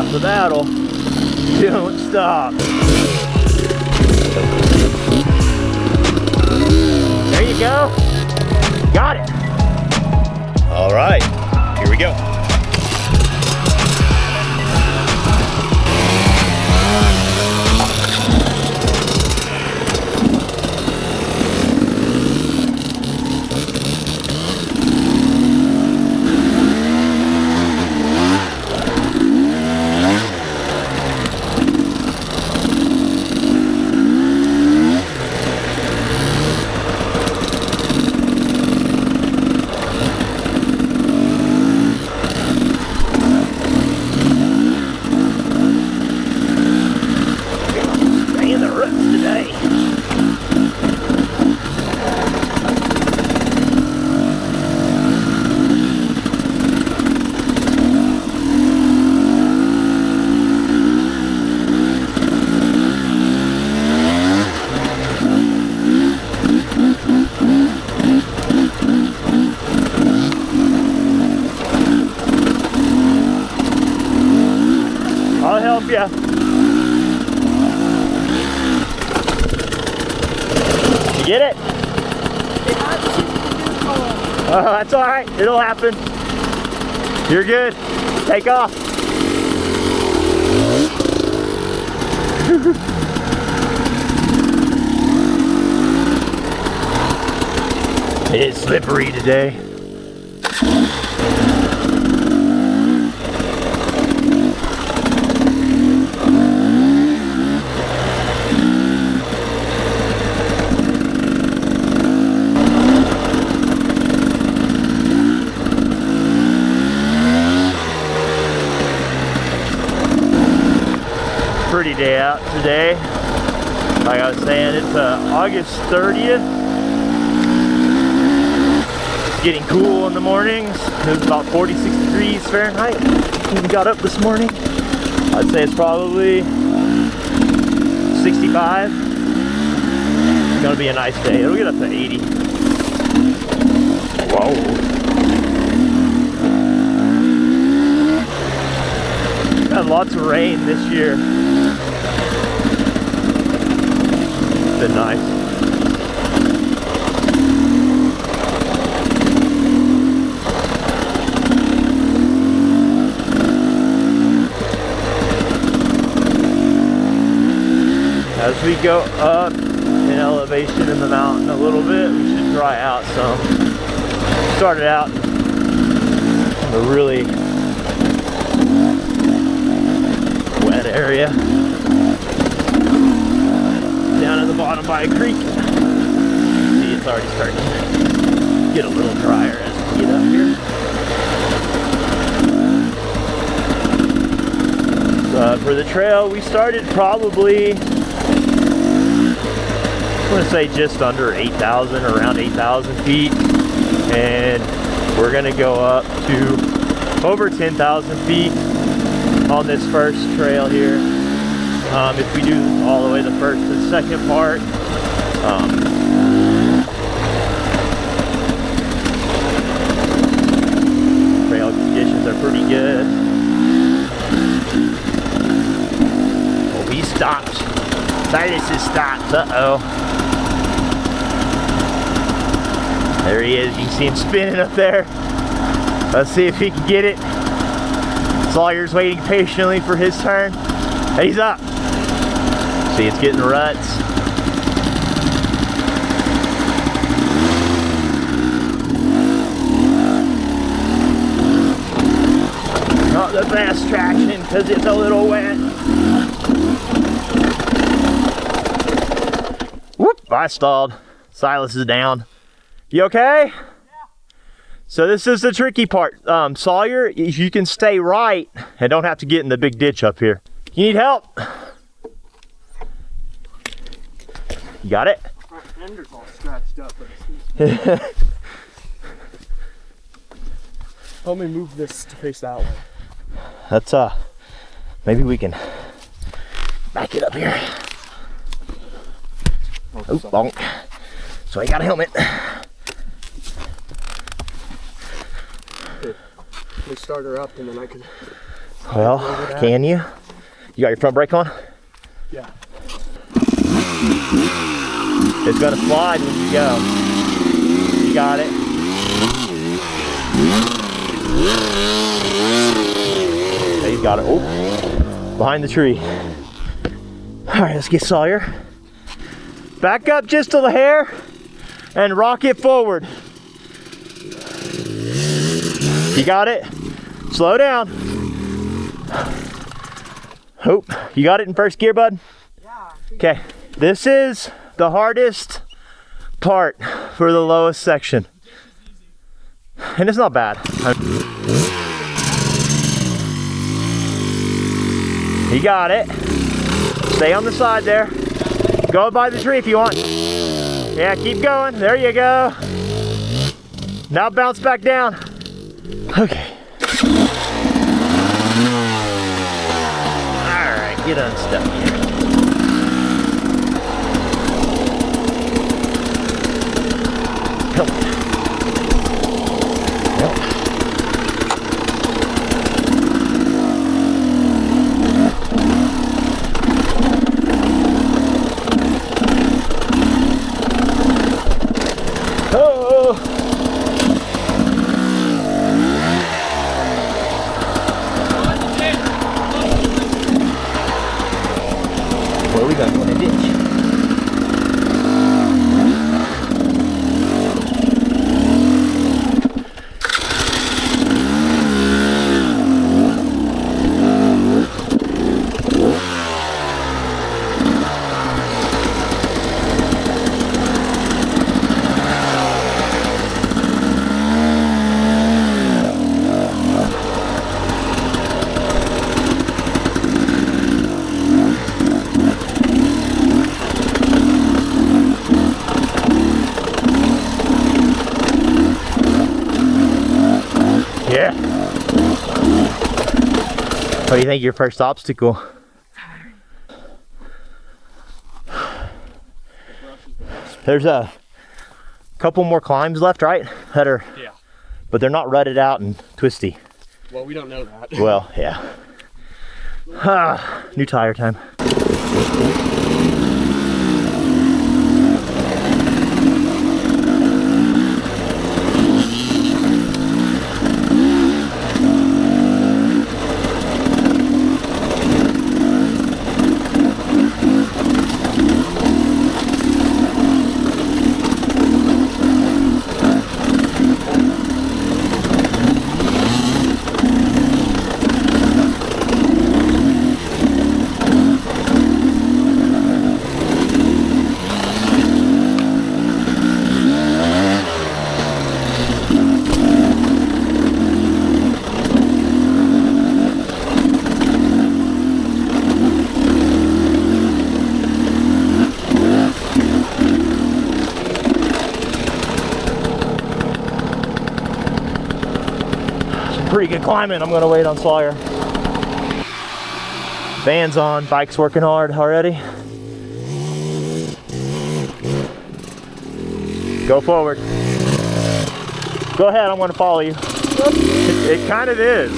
Half the battle. Don't stop. There you go. Got it. All right, here we go. I'll help you. You get it? Oh, that's all right. It'll happen. You're good. Take off. It is slippery today. Pretty day out today. Like I was saying, it's August 30th. It's getting cool in the mornings. It was about 46 degrees Fahrenheit when we got up this morning. I'd say it's probably 65. It's gonna be a nice day. It'll get up to 80. Whoa. Had lots of rain this year. It's been nice. As we go up in elevation in the mountain a little bit, we should dry out some. Started out in a really wet area down at the bottom by a creek. See, it's already starting to get a little drier as we get up here. For the trail, we started probably, I'm going to say just under 8,000, around 8,000 feet, and we're going to go up to over 10,000 feet on this first trail here. If we do all the way the first and second part, trail conditions are pretty good. Well, we stopped. Silas has stopped. Uh-oh. There he is. You can see him spinning up there. Let's see if he can get it. Sawyer's waiting patiently for his turn. He's up. See, it's getting ruts. Not the best traction because it's a little wet. Whoop, I stalled. Silas is down. You okay? Yeah. So this is the tricky part. Sawyer, if you can stay right and don't have to get in the big ditch up here. You need help? You got it? My fender's all scratched up. Help me move this to face that way. That's maybe we can back it up here. Oh, bonk. So I got a helmet. Okay. Let me start her up and then I can Well, can you? You got your front brake on? Yeah. It's gonna slide when you go. You got it. Okay, you got it. Oh, behind the tree. All right, let's get Sawyer. Back up just a hair and rock it forward. You got it? Slow down. Oh, you got it in first gear, bud? Yeah. Okay, this is the hardest part for the lowest section. And it's not bad. You got it. Stay on the side there. Go by the tree if you want. Yeah, keep going. There you go. Now bounce back down. Okay. Alright, get unstuck here. Come on. Yep. Oh! Where are we going? In a ditch. Yeah. What do you think your first obstacle? There's a couple more climbs left, right? That are, Yeah. but they're not rutted out and twisty. Well, we don't know that. Well, yeah. New tire time. Pretty good climbing. I'm gonna wait on Sawyer. Band's on, bike's working hard already. Go forward. Go ahead, I'm gonna follow you. It kind of is.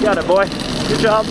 got it, boy. Good job.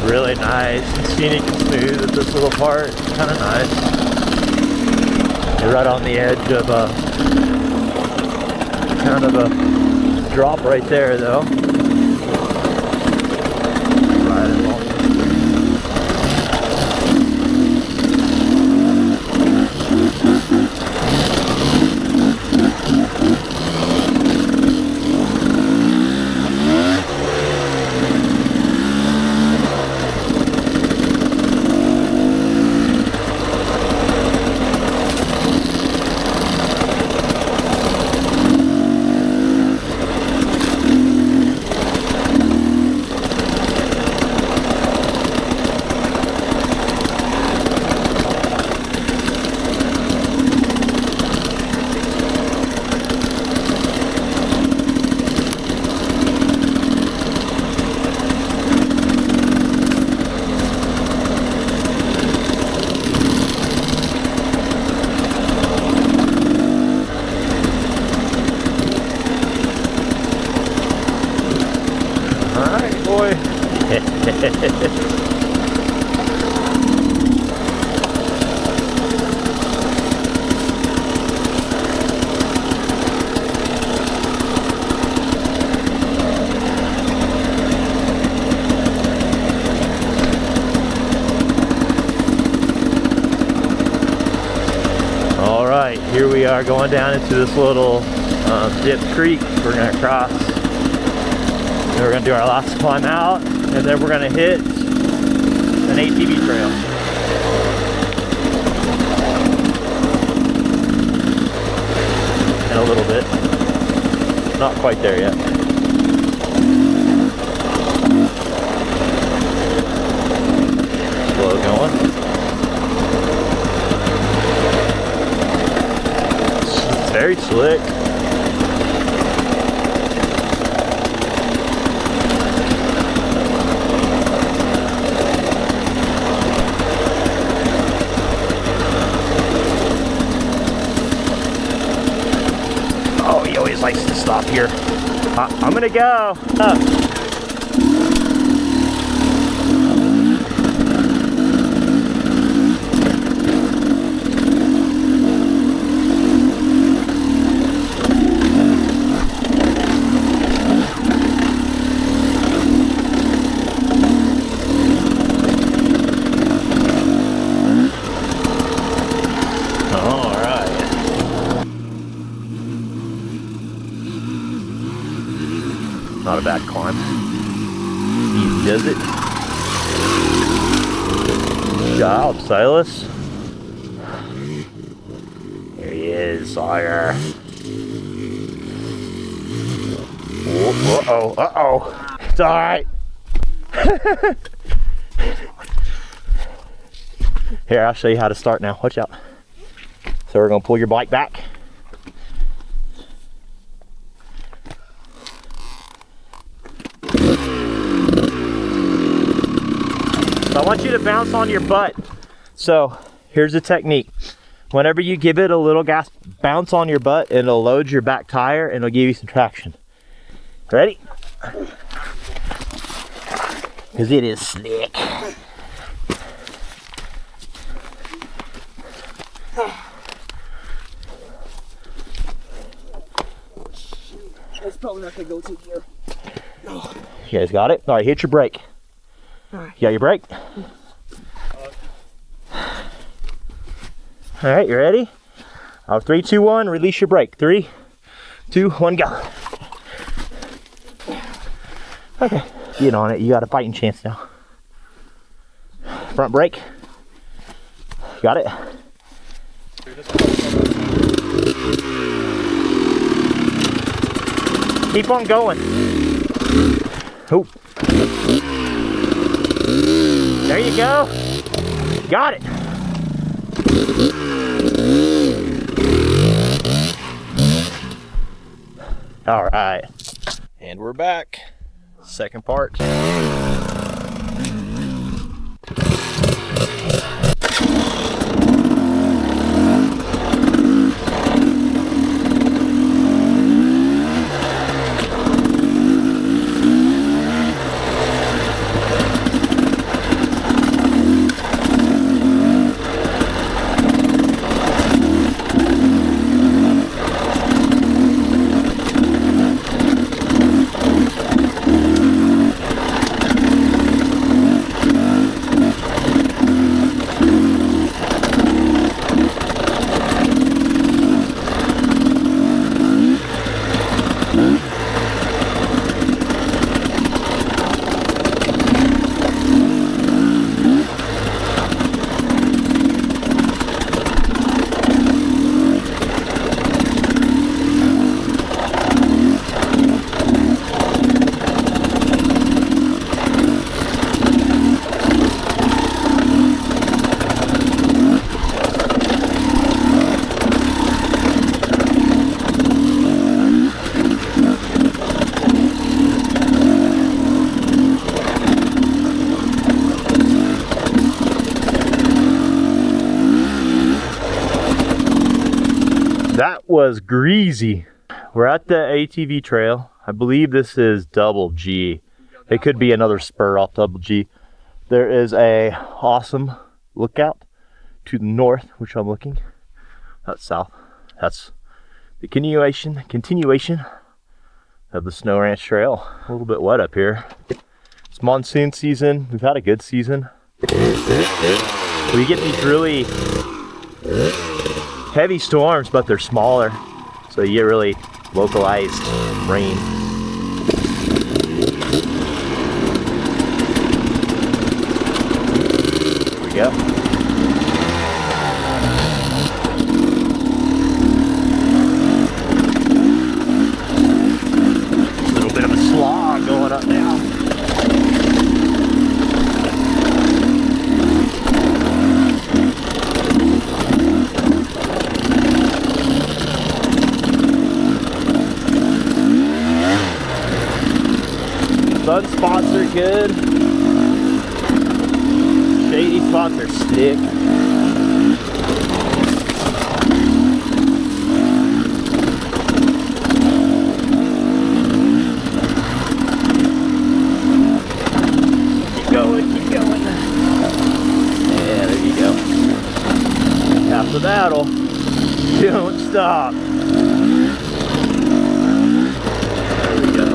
Really nice and scenic and smooth at this little part. Kind of nice. You're right on the edge of a kind of a drop right there, though. Right along. Alright, boy. Alright, here we are going down into this little dip creek we're going to cross. Then we're going to do our last climb out, and then we're going to hit an ATV trail. In a little bit. Not quite there yet. Slow going. It's very slick. He always likes to stop here. I'm gonna go up. Not a bad climb. Easy does it. Good job, Silas. Here he is, Sawyer. Uh-oh, uh-oh. It's alright. Here, I'll show you how to start now. Watch out. So we're going to pull your bike back. I want you to bounce on your butt. So here's the technique. Whenever you give it a little gas, bounce on your butt and it'll load your back tire and it'll give you some traction. Ready? Because it is slick. That's probably not gonna go too here. No. You guys got it? All right, hit your brake. All right. You got your brake? All right, you ready? 3, 2, 1, release your brake. 3, 2, 1, go. Okay, get on it. You got a fighting chance now. Front brake. Got it? Keep on going. Oh. There you go. Got it. All right. And we're back. Second part. That was greasy. We're at the ATV trail. I believe this is double G. It could be another spur off double G. There is a awesome lookout to the north, which I'm looking. That's south. That's the continuation of the Snow Ranch Trail. A little bit wet up here. It's monsoon season. We've had a good season. We get these really heavy storms, but they're smaller, so you get really localized rain. Here we go. A little bit of a slog going up now. Sun spots are good. Shady spots are sick. Keep going, keep going. Yeah, there you go. Half the battle. Don't stop. There we go.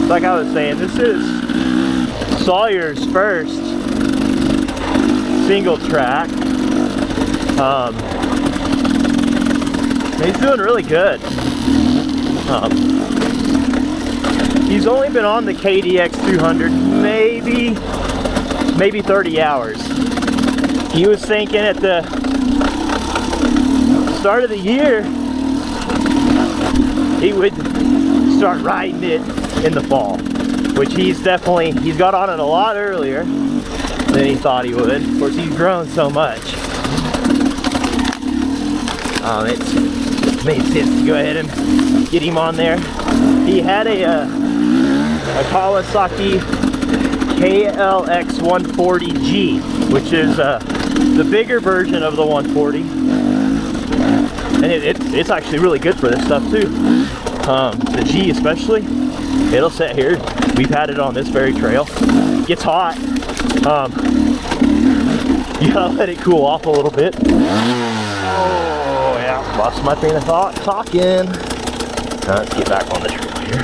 Like I was saying, this is Sawyer's first single track. He's doing really good. He's only been on the KDX 200 maybe 30 hours. He was thinking at the start of the year he would start riding it in the fall, which he's got on it a lot earlier than he thought he would. Of course, he's grown so much. It's made sense to go ahead and get him on there. He had a Kawasaki KDX 140G, which is the bigger version of the 140, and it's actually really good for this stuff too. The G especially, it'll sit here. We've had it on this very trail. It gets hot. You gotta let it cool off a little bit. Oh yeah, lost my train of thought talking. Now let's get back on the trail here.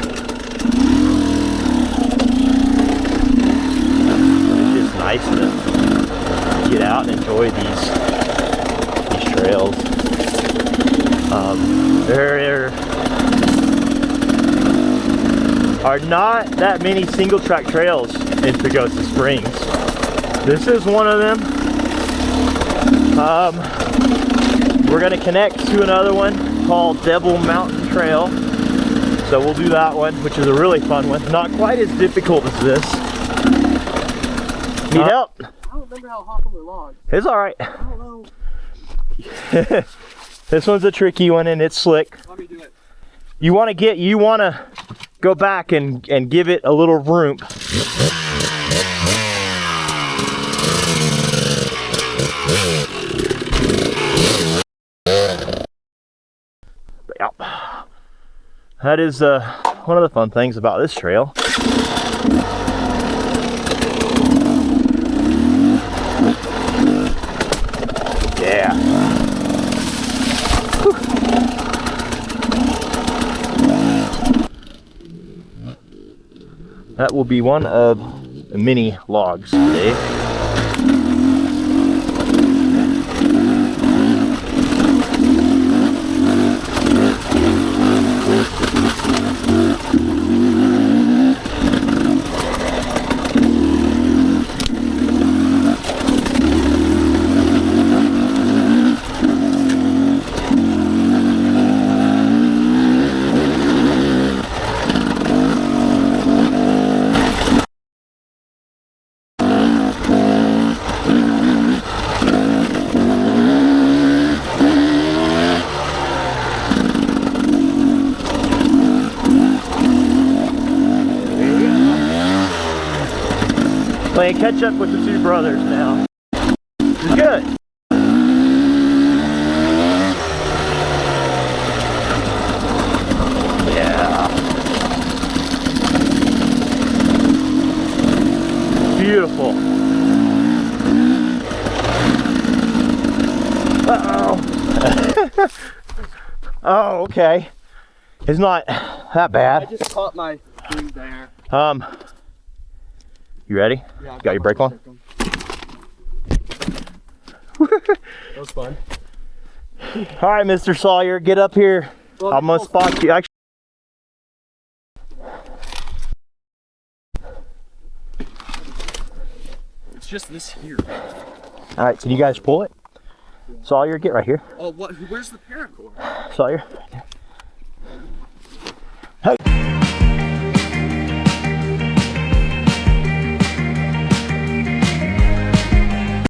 It's just nice to get out and enjoy these trails. There are not that many single track trails in Pagosa Springs. This is one of them. We're gonna connect to another one called Devil Mountain Trail. So we'll do that one, which is a really fun one. Not quite as difficult as this. Need help? I don't remember how to hop over logs. It's all right. I don't know. This one's a tricky one and it's slick. Let me do it. You want to go back and give it a little room. Yep. That is one of the fun things about this trail. Yeah. Whew. That will be one of many logs today. Playing catch up with the two brothers now. It's good. Yeah. Beautiful. Uh-oh. Oh, okay. It's not that bad. I just caught my thing there. You ready? Yeah, got your brake on? That was fun. All right, Mr. Sawyer, get up here. Well, I'm gonna spot you. Actually, it's just this here. all right, can you guys pull it? Sawyer, get right here. Oh, what? Where's the paracord? Sawyer. Right there.